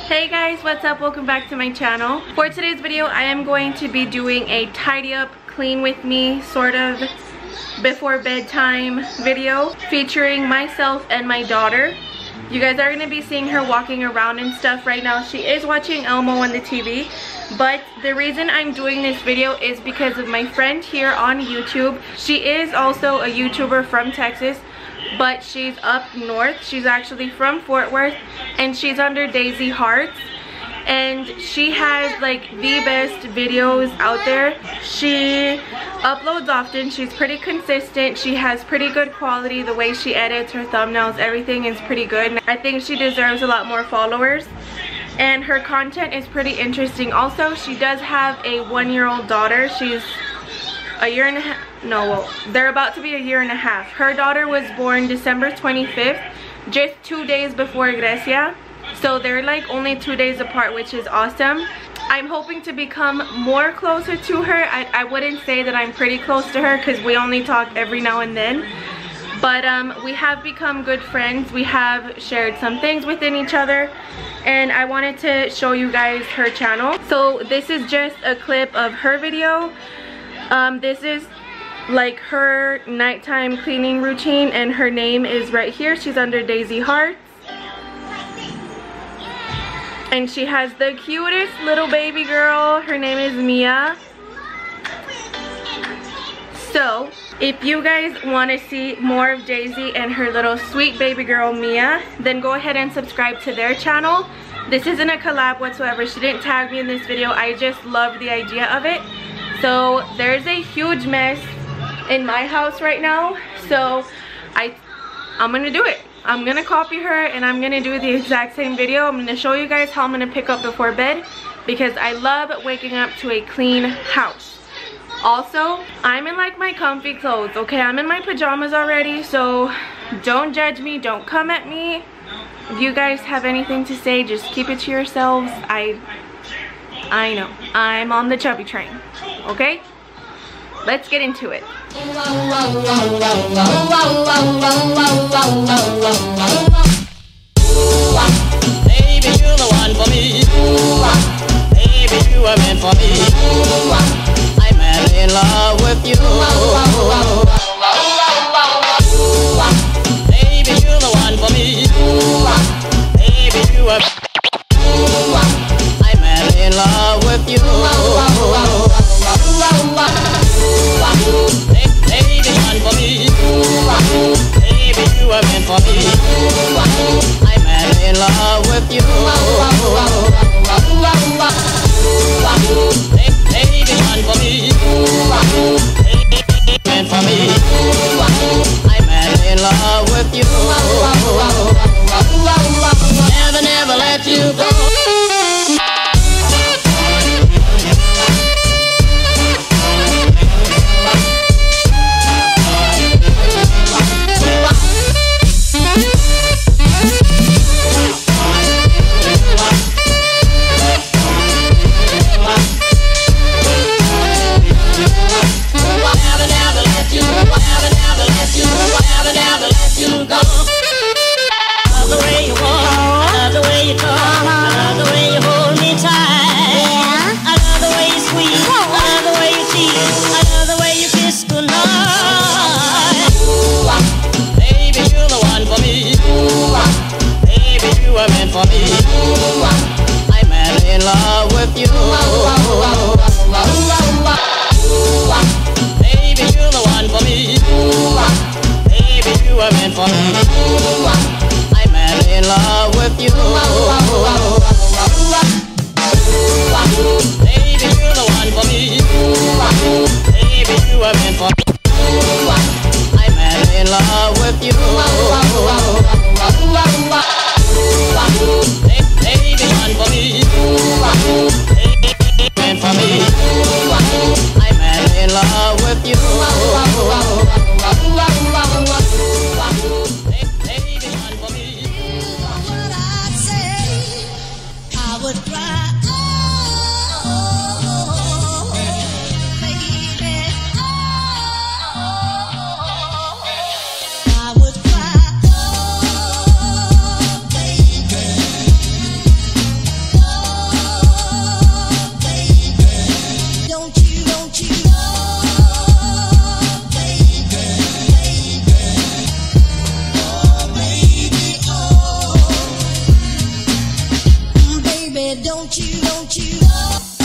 Hey guys, what's up? Welcome back to my channel. For today's video, I am going to be doing a tidy up, clean with me sort of before bedtime video featuring myself and my daughter. You guys are going to be seeing her walking around and stuff right now. She is watching Elmo on the TV, but the reason I'm doing this video is because of my friend here on YouTube. She is also a YouTuber from Texas, but she's up north. She's actually from Fort Worth, and she's under Daisy Hearts, and she has like the best videos out there. She uploads often. She's pretty consistent. She has pretty good quality. The way she edits her thumbnails, everything is pretty good. I think she deserves a lot more followers, and her content is pretty interesting. Also, she does have a 1-year-old daughter. She's a year and a half. No, well, they're about to be a year and a half. Her daughter was born December 25th, just 2 days before Grecia. So they're like only 2 days apart, which is awesome. I'm hoping to become more closer to her. I wouldn't say that I'm pretty close to her because we only talk every now and then. But we have become good friends. We have shared some things within each other. And I wanted to show you guys her channel. So this is just a clip of her video. This is like her nighttime cleaning routine, and her name is right here. She's under Daisy Hearts, and she has the cutest little baby girl. Her name is Mia. So if you guys want to see more of Daisy and her little sweet baby girl Mia, then go ahead and subscribe to their channel. This isn't a collab whatsoever. She didn't tag me in this video. I just love the idea of it. So there's a huge mess in my house right now, so I'm gonna do it. I'm gonna copy her and I'm gonna do the exact same video. I'm gonna show you guys how I'm gonna pick up before bed, because I love waking up to a clean house. Also, I'm in like my comfy clothes, okay? I'm in my pajamas already, so don't judge me, don't come at me. If you guys have anything to say, just keep it to yourselves. I know I'm on the chubby train, okay? Let's get into it. Baby, you're the one for me. Baby, you are meant for me. I'm madly in love with you. Baby, you're the one for me. Baby, you are. I'm madly in love with you. Baby, one for me. Baby, you are meant for me. I'm madly in love with you. Baby, one for me. Baby, meant for me. I'm madly in love with you. Never, never let you go. I'm madly in love with you. Baby, you're the one for me. Baby, you are meant for me. I'm madly in love with you. Baby, you're the one for me. Baby, you are meant for me. I'm madly in love with you. Baby, one for me. Baby, meant for me. I'm madly in love with you. Baby, one for me. You know what I say? I would cry. Oh, baby. I would cry. Oh, baby. don't you know?